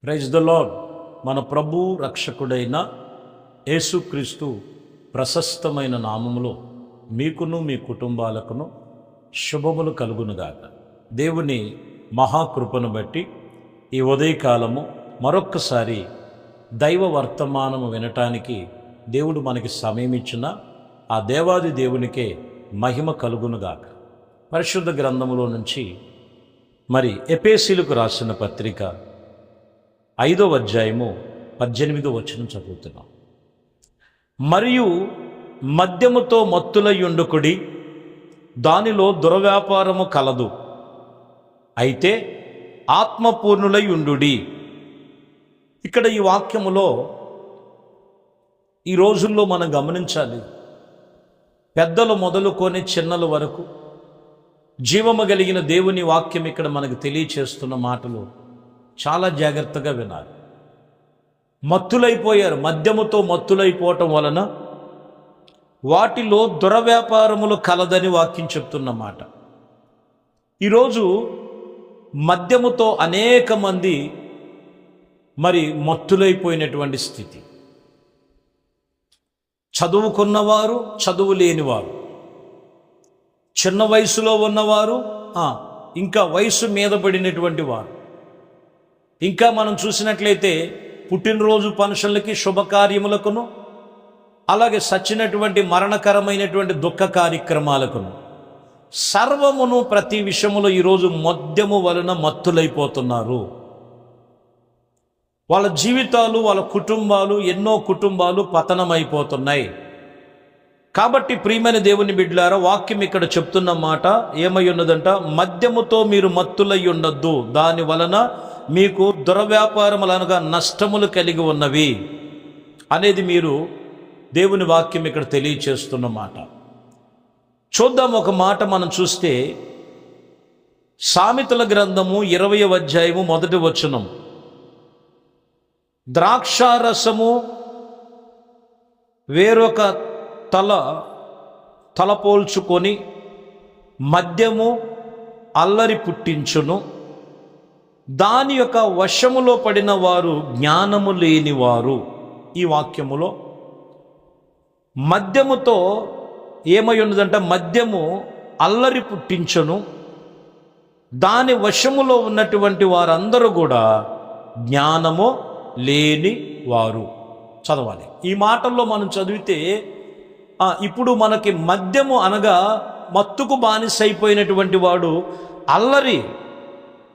Praise the lord. మన ప్రభు రక్షకుడైన యేసుక్రీస్తు ప్రశస్తమైన నామములో మీకును మీ కుటుంబాలకును శుభములు కలుగునుగాక. దేవుని మహాకృపను బట్టి ఈ ఉదయకాలము మరొక్కసారి దైవ వర్తమానము వినటానికి దేవుడు మనకి సమయం ఇచ్చిన ఆ దేవాది దేవునికే మహిమ కలుగునుగాక. పరిశుద్ధ గ్రంథములో నుంచి మరి ఎఫెసీయులకు రాసిన పత్రిక 5వ అధ్యాయము 18వ వచనం చదువుతున్నాం. మరియు మద్యముతో మత్తులయ్యుండుకుడి, దానిలో దుర్వ్యాపారము కలదు, అయితే ఆత్మపూర్ణులై ఉండుడి. ఇక్కడ ఈ వాక్యములో ఈ రోజుల్లో మనం గమనించాలి, పెద్దలు మొదలుకొని చిన్నల వరకు జీవము కలిగిన దేవుని వాక్యం ఇక్కడ మనకు తెలియచేస్తున్న మాటలు చాలా జాగ్రత్తగా వినాలి. మత్తులైపోయారు. మద్యముతో మత్తులైపోవటం వలన వాటిలో దుర్వ్యాపారములు కలదని వాక్యం చెప్తున్నమాట. ఈరోజు మద్యముతో అనేక మంది మరి మత్తులైపోయినటువంటి స్థితి. చదువుకున్నవారు, చదువు లేనివారు, చిన్న వయసులో ఉన్నవారు, ఇంకా వయసు మీద పడినటువంటి వారు, ఇంకా మనం చూసినట్లయితే పుట్టినరోజు ఫంక్షన్లకి, శుభకార్యములకును, అలాగే సచ్చినటువంటి మరణకరమైనటువంటి దుఃఖ కార్యక్రమాలకును సర్వమును ప్రతి విషయములో ఈరోజు మద్యము వలన మత్తులైపోతున్నారు. వాళ్ళ జీవితాలు, వాళ్ళ కుటుంబాలు, ఎన్నో కుటుంబాలు పతనమైపోతున్నాయి. కాబట్టి ప్రియమైన దేవుని బిడ్డలారా, వాక్యం ఇక్కడ చెప్తున్న మాట ఏమై ఉన్నదంట, మద్యముతో మీరు మత్తులై ఉండొద్దు, దాని వలన మీకు దుర్వ్యాపారములు అనగా నష్టములు కలిగి ఉన్నవి అనేది మీరు దేవుని వాక్యం ఇక్కడ తెలియచేస్తున్న మాట. చూద్దాం ఒక మాట మనం చూస్తే సామెతల గ్రంథము 20వ అధ్యాయము 1వ వచనం, ద్రాక్షారసము వేరొక తలపోల్చుకొని మద్యము అల్లరి పుట్టించును, దాని యొక్క వశములో పడిన వారు జ్ఞానము లేనివారు. ఈ వాక్యములో మద్యముతో ఏమై ఉన్నదంటే, మద్యము అల్లరి పుట్టించును, దాని వశములో ఉన్నటువంటి వారందరూ కూడా జ్ఞానము లేని వారు. చదవాలి ఈ మాటల్లో మనం చదివితే, ఇప్పుడు మనకి మద్యము అనగా మత్తుకు బానిసైపోయినటువంటి వాడు అల్లరి,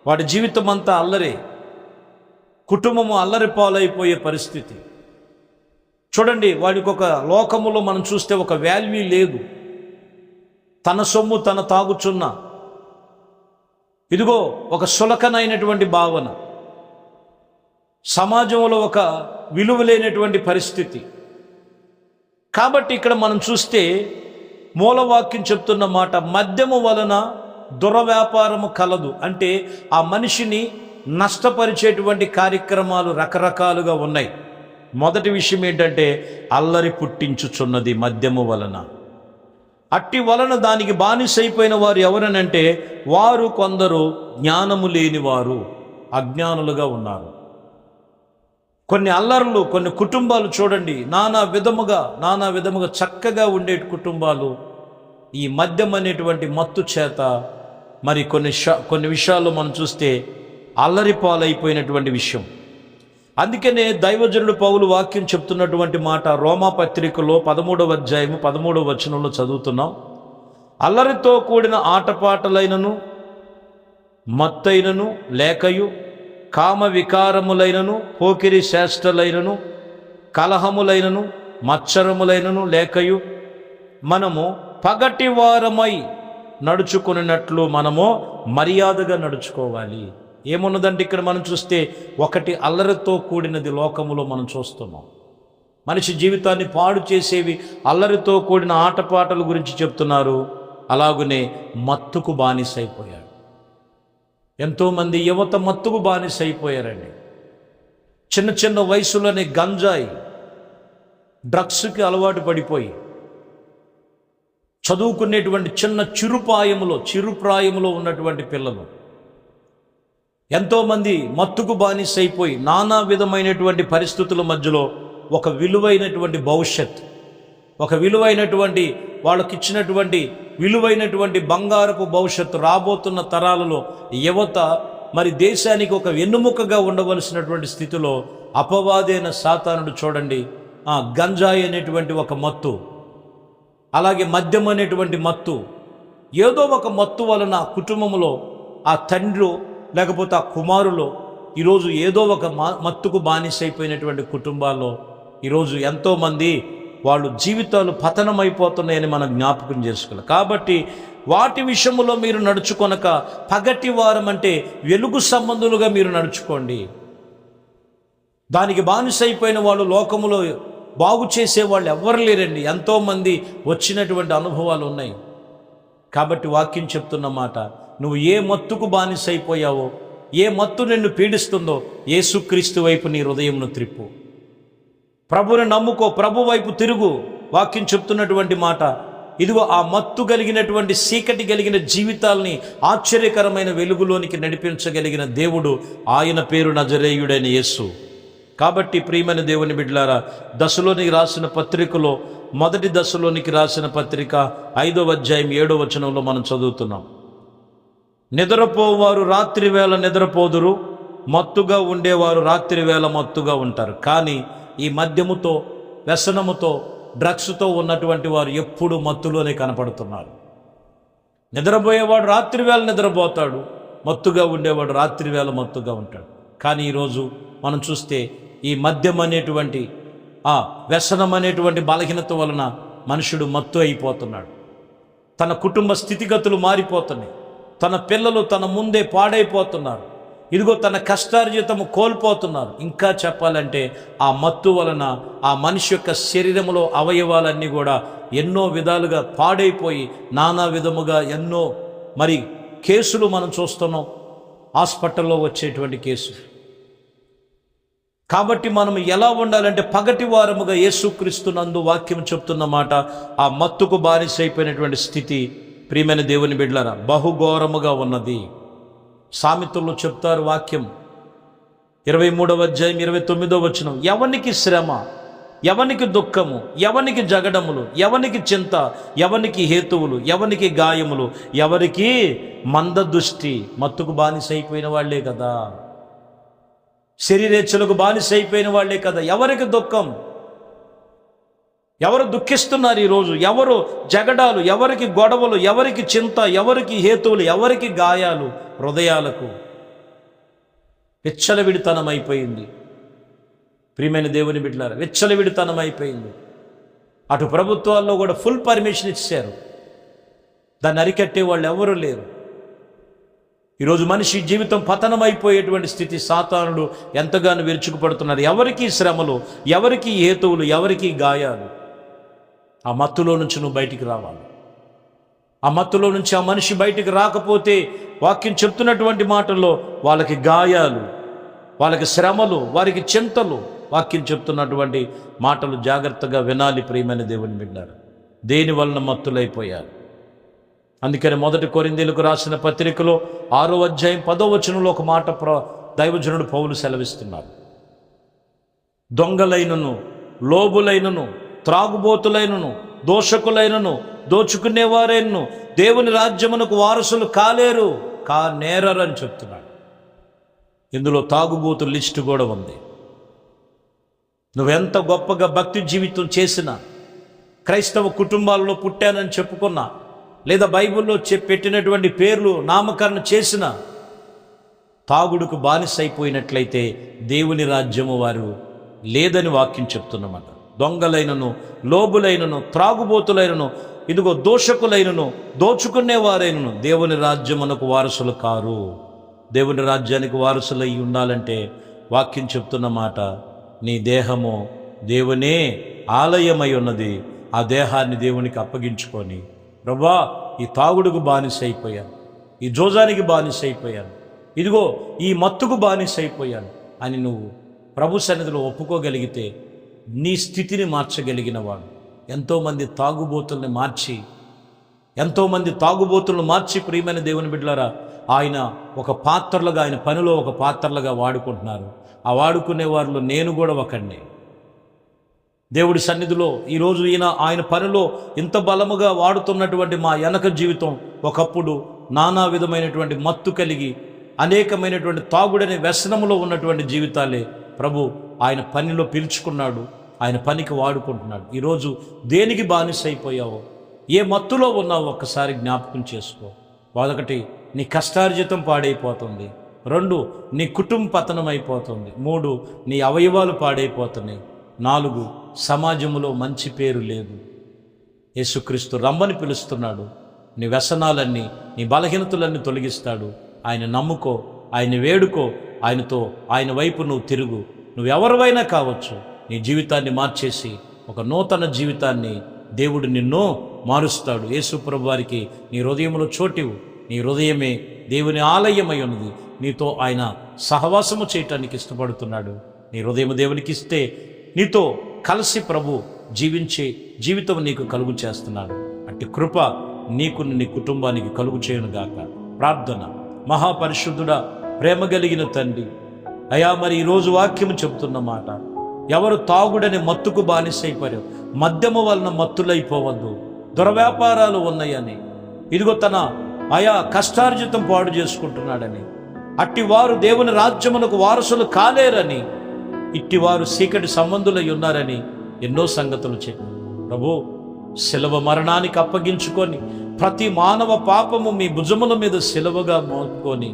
వాడి జీవితం అంతా అల్లరి, కుటుంబము అల్లరి పాలైపోయే పరిస్థితి. చూడండి, వాడికి ఒక లోకములో మనం చూస్తే ఒక వాల్యూ లేదు. తన సొమ్ము తన తాగుచున్న, ఇదిగో ఒక సులకనైనటువంటి భావన, సమాజంలో ఒక విలువ లేనటువంటి పరిస్థితి. కాబట్టి ఇక్కడ మనం చూస్తే మూలవాక్యం చెప్తున్న మాట, మద్యము వలన దుర్వ్యాపారము కలదు అంటే ఆ మనిషిని నష్టపరిచేటువంటి కార్యక్రమాలు రకరకాలుగా ఉన్నాయి. మొదటి విషయం ఏంటంటే, అల్లరి పుట్టించుచున్నది మద్యము వలన. అట్టి వలన దానికి బానిసైపోయిన వారు ఎవరనంటే, వారు కొందరు జ్ఞానము లేని వారు, అజ్ఞానులుగా ఉన్నారు. కొన్ని అల్లర్లు, కొన్ని కుటుంబాలు చూడండి, నానా విధముగా చక్కగా ఉండే కుటుంబాలు ఈ మద్యం అనేటువంటి మత్తు చేత మరి కొన్ని విషయాల్లో మనం చూస్తే అల్లరి పాలైపోయినటువంటి విషయం. అందుకనే దైవజనుడు పౌలు వాక్యం చెప్తున్నటువంటి మాట రోమా పత్రికలో 13వ అధ్యాయము 13వ వచనంలో చదువుతున్నాం. అల్లరితో కూడిన ఆటపాటలైనను, మత్తైనను లేకయు, కామ వికారములైనను, పోకిరి చేష్టలైనను, కలహములైనను, మత్సరములైనను లేకయు, మనము పగటివారమై నడుచుకున్నట్లు మనము మర్యాదగా నడుచుకోవాలి. ఏమున్నదంటే ఇక్కడ మనం చూస్తే, ఒకటి అల్లరితో కూడినది లోకములో మనం చూస్తున్నాం. మనిషి జీవితాన్ని పాడు చేసేవి అల్లరితో కూడిన ఆటపాటల గురించి చెప్తున్నారు. అలాగునే మత్తుకు బానిసైపోయాడు. ఎంతోమంది యువత మత్తుకు బానిసైపోయారండి. చిన్న చిన్న వయసులోనే గంజాయి, డ్రగ్స్కి అలవాటు పడిపోయి, చదువుకునేటువంటి చిన్న చిరుప్రాయములో ఉన్నటువంటి పిల్లలు ఎంతోమంది మత్తుకు బానిసైపోయి నానా విధమైనటువంటి పరిస్థితుల మధ్యలో ఒక విలువైనటువంటి భవిష్యత్, ఒక విలువైనటువంటి వాళ్ళకిచ్చినటువంటి విలువైనటువంటి బంగారపు భవిష్యత్తు రాబోతున్న తరాలలో యువత మరి దేశానికి ఒక వెన్నుముకగా ఉండవలసినటువంటి స్థితిలో అపవాదైన సాతానుడు చూడండి గంజాయి అనేటువంటి ఒక మత్తు, అలాగే మద్యం అనేటువంటి మత్తు, ఏదో ఒక మత్తు వలన కుటుంబంలో ఆ తండ్రి లేకపోతే ఆ కుమారులో ఈరోజు ఏదో ఒక మత్తుకు బానిసైపోయినటువంటి కుటుంబాల్లో ఈరోజు ఎంతోమంది వాళ్ళు జీవితాలు పతనమైపోతున్నాయని మనం జ్ఞాపకం చేసుకోవాలి. కాబట్టి వాటి విషయంలో మీరు నడుచుకొనక పగటి వారం అంటే వెలుగు సంబంధులుగా మీరు నడుచుకోండి. దానికి బానిసైపోయిన వాళ్ళు లోకములో బాగు చేసే వాళ్ళు ఎవ్వరు లేరండి. ఎంతోమంది వచ్చినటువంటి అనుభవాలు ఉన్నాయి. కాబట్టి వాక్యం చెప్తున్న మాట, నువ్వు ఏ మత్తుకు బానిసైపోయావో, ఏ మత్తు నిన్ను పీడిస్తుందో యేసుక్రీస్తు వైపు నీ హృదయంను త్రిప్పు. ప్రభుని నమ్ముకో, ప్రభు వైపు తిరుగు. వాక్యం చెప్తున్నటువంటి మాట, ఇదిగో ఆ మత్తు కలిగినటువంటి చీకటి కలిగిన జీవితాల్ని ఆశ్చర్యకరమైన వెలుగులోనికి నడిపించగలిగిన దేవుడు, ఆయన పేరు నజరేయుడైన యేసు. కాబట్టి ప్రియమైన దేవుని బిడ్డలారా, దశలోనికి రాసిన పత్రికలో మొదటి దశలోనికి రాసిన పత్రిక 5వ అధ్యాయం 7వ వచనంలో మనం చదువుతున్నాం. నిద్రపోవారు రాత్రి వేళ నిద్రపోదురు, మత్తుగా ఉండేవారు రాత్రి వేళ మత్తుగా ఉంటారు. కానీ ఈ మద్యముతో, వ్యసనముతో, డ్రగ్స్తో ఉన్నటువంటి వారు ఎప్పుడు మత్తులోనే కనపడుతున్నారు. నిద్రపోయేవాడు రాత్రి వేళ నిద్రపోతాడు, మత్తుగా ఉండేవాడు రాత్రి వేళ మత్తుగా ఉంటాడు. కానీ ఈరోజు మనం చూస్తే ఈ మద్యం అనేటువంటి వ్యసనం అనేటువంటి బలహీనత వలన మనుషుడు మత్తు అయిపోతున్నాడు. తన కుటుంబ స్థితిగతులు మారిపోతున్నాయి. తన పిల్లలు తన ముందే పాడైపోతున్నారు. ఇదిగో తన కష్టార్జితము కోల్పోతున్నారు. ఇంకా చెప్పాలంటే ఆ మత్తు వలన ఆ మనిషి యొక్క శరీరంలో అవయవాలన్నీ కూడా ఎన్నో విధాలుగా పాడైపోయి నానా విధముగా ఎన్నో మరి కేసులు మనం చూస్తున్నాం, హాస్పిటల్లో వచ్చేటువంటి కేసు. కాబట్టి మనం ఎలా ఉండాలంటే పగటి వారముగా యేసుక్రీస్తునందు వాక్యం చెప్తున్న మాట, ఆ మత్తుకు బానిసైపోయినటువంటి స్థితి ప్రియమైన దేవుని బిడ్డలారా బహుఘోరముగా ఉన్నది. సామెతల్లో చెప్తారు వాక్యం 23వ అధ్యాయం 29వ వచనం, ఎవనికి శ్రమ, ఎవనికి దుఃఖము, ఎవనికి జగడములు, ఎవనికి చింత, ఎవనికి హేతువులు, ఎవనికి గాయములు, ఎవరికి మందదృష్టి. మత్తుకు బానిసైపోయిన వాళ్లే కదా, శరీరేచ్ఛలకు బానిసైపోయిన వాళ్లే కదా. ఎవరికి దుఃఖం, ఎవరు దుఃఖిస్తున్నారు ఈరోజు, ఎవరు జగడాలు, ఎవరికి గొడవలు, ఎవరికి చింత, ఎవరికి హేతువులు, ఎవరికి గాయాలు, హృదయాలకు విచ్చలవిడితనం అయిపోయింది. ప్రియమైన దేవుని బిడ్డలారా, విచ్చలవిడితనం అయిపోయింది. అటు ప్రభుత్వాల్లో కూడా ఫుల్ పర్మిషన్ ఇచ్చారు, దాన్ని అరికట్టే వాళ్ళు ఎవరూ లేరు. ఈరోజు మనిషి జీవితం పతనమైపోయేటువంటి స్థితి సాతానుడు ఎంతగానో విరుచుకుపడుతున్నారు. ఎవరికి శ్రమలు, ఎవరికి హేతువులు, ఎవరికి గాయాలు. ఆ మత్తులో నుంచి నువ్వు బయటికి రావాలి. ఆ మత్తులో నుంచి ఆ మనిషి బయటికి రాకపోతే వాక్యం చెప్తున్నటువంటి మాటల్లో వాళ్ళకి గాయాలు, వాళ్ళకి శ్రమలు, వారికి చింతలు. వాక్యం చెప్తున్నటువంటి మాటలు జాగ్రత్తగా వినాలి ప్రియమైన దేవుని బిడ్డలారా. దేని వలన మత్తులైపోయారు. అందుకని 1 కొరింథీయులకు రాసిన పత్రికలో 6వ అధ్యాయం 10వ వచనంలో ఒక మాట దైవజనుడు పౌలు సెలవిస్తున్నారు. దొంగలైనను, లోబులైనను, త్రాగుబోతులైనను, దోషకులైనను, దోచుకునేవారైనను దేవుని రాజ్యమునకు వారసులు కానేరని చెప్తున్నాడు. ఇందులో తాగుబోతు లిస్టు కూడా ఉంది. నువ్వెంత గొప్పగా భక్తి జీవితం చేసినా, క్రైస్తవ కుటుంబాలలో పుట్టానని చెప్పుకున్నా, లేదా బైబిల్లో పెట్టినటువంటి పేర్లు నామకరణ చేసిన తాగుడుకు బానిసైపోయినట్లయితే దేవుని రాజ్యము వారు లేదని వాక్యం చెప్తున్నమాట. దొంగలైనను, లోబులైనను, త్రాగుబోతులైనను, ఇదిగో దోషకులైనను, దోచుకునేవారైనను దేవుని రాజ్యమునకు వారసులు కారు. దేవుని రాజ్యానికి వారసులై ఉండాలంటే వాక్యం చెప్తున్న మాట, నీ దేహము దేవునే ఆలయమై ఉన్నది. ఆ దేహాన్ని దేవునికి అప్పగించుకొని, ప్రభువా ఈ తాగుడుకు బానిసైపోయాను, ఈ జోజానికి బానిసైపోయాను, ఇదిగో ఈ మత్తుకు బానిసైపోయాను అని నువ్వు ప్రభు సన్నిధిలో ఒప్పుకోగలిగితే నీ స్థితిని మార్చగలిగిన వాడు. ఎంతోమంది తాగుబోతుల్ని మార్చి ప్రియమైన దేవుని బిడ్డలారా ఆయన ఒక పాత్రలుగా, ఆయన పనిలో ఒక పాత్రలుగా వాడుకుంటున్నారు. ఆ వాడుకునే వారిలో నేను కూడా ఒకడిని. దేవుడి సన్నిధిలో ఈరోజు ఆయన పనిలో ఇంత బలముగా వాడుతున్నటువంటి మా వెనక జీవితం ఒకప్పుడు నానా విధమైనటువంటి మత్తు కలిగి అనేకమైనటువంటి తాగుడనే వ్యసనములో ఉన్నటువంటి జీవితాలే ప్రభు ఆయన పనిలో పిలుచుకున్నాడు, ఆయన పనికి వాడుకుంటున్నాడు. ఈరోజు దేనికి బానిస అయిపోయావో, ఏ మత్తులో ఉన్నావో ఒక్కసారి జ్ఞాపకం చేసుకో. ఒకటి, నీ కష్టార్జితం పాడైపోతుంది. 2, నీ కుటుంబ పతనం అయిపోతుంది. 3, నీ అవయవాలు పాడైపోతున్నాయి. 4, సమాజంలో మంచి పేరు లేదు. యేసుక్రీస్తు రమ్మని పిలుస్తున్నాడు. నీ వ్యసనాలన్నీ, నీ బలహీనతలన్నీ తొలగిస్తాడు. ఆయన నమ్ముకో, ఆయన వేడుకో, ఆయన వైపు నువ్వు తిరుగు. నువ్వెవరివైనా కావచ్చు, నీ జీవితాన్ని మార్చేసి ఒక నూతన జీవితాన్ని దేవుడు నిన్ను మారుస్తాడు. యేసు ప్రభు వారికి నీ హృదయంలో చోటివు. నీ హృదయమే దేవుని ఆలయమై ఉన్నది. నీతో ఆయన సహవాసము చేయటానికి ఇష్టపడుతున్నాడు. నీ హృదయం దేవునికి ఇస్తే నీతో కలిసి ప్రభు జీవించే జీవితం నీకు కలుగు చేస్తున్నాడు. అట్టి కృప నీకు, నీ కుటుంబానికి కలుగు చేయనుగాక. ప్రార్థన. మహాపరిశుద్ధుడా, ప్రేమ కలిగిన తండ్రి, అయా మరి ఈరోజు వాక్యము చెప్తున్న మాట, ఎవరు తాగుడని మత్తుకు బానిసైపోయారు, మద్యము వలన మత్తులైపోవద్దు, దుర్వ్యాపారాలు ఉన్నాయని, ఇదిగో తన ఆయా కష్టార్జితం పాడు చేసుకుంటున్నాడని, అట్టివారు దేవుని రాజ్యమునకు వారసులు కాలేరని, ఇట్టివారు చీకటి సంబంధులై ఉన్నారని ఎన్నో సంగతులు చెప్పారు. ప్రభు, శిలువ మరణానికి అప్పగించుకొని ప్రతి మానవ పాపము మీ భుజముల మీద శిలువగా మోపుకొని,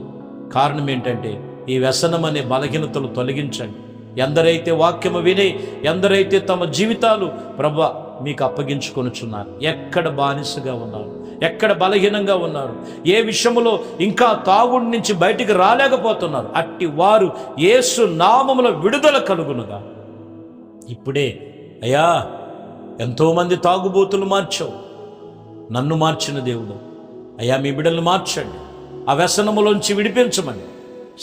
కారణం ఏంటంటే ఈ వ్యసనం అనే బలహీనతలు తొలగించండి. ఎందరైతే వాక్యము విని, ఎందరైతే తమ జీవితాలు ప్రభు మీకు అప్పగించుకొనుచున్నారు, ఎక్కడ బానిసగా ఉన్నారు, ఎక్కడ బలహీనంగా ఉన్నారు, ఏ విషయంలో ఇంకా తాగుడి నుంచి బయటికి రాలేకపోతున్నారు, అట్టి వారు యేసు నామములో విడుదల కలుగునుగా. ఇప్పుడే అయ్యా, ఎంతోమంది తాగుబోతులు మార్చావు, నన్ను మార్చిన దేవుడు అయ్యా, మీ బిడ్డలను మార్చండి, ఆ వ్యసనములోంచి విడిపించమని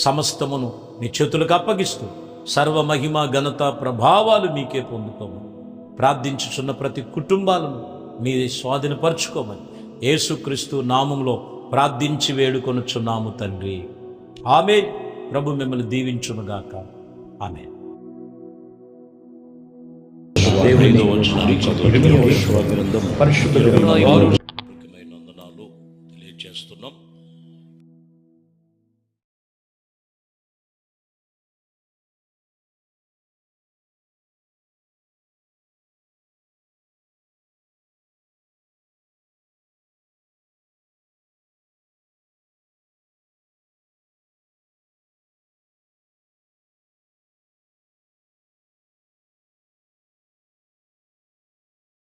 సమస్తమును నీ చేతులకు అప్పగిస్తూ సర్వ మహిమ ఘనత ప్రభావాలు మీకే పొందుకోమని ప్రార్థించుచున్న ప్రతి కుటుంబాలను మీ స్వాధీనపరచుకోమని యేసుక్రీస్తు నామములో ప్రార్థించి వేడుకొనుచున్నాము తండ్రి. ఆమేన్. ప్రభు మిమ్మల్ని దీవించునుగాక. ఆమేన్. దేవునితో వచ్చిన పరిశుద్ధ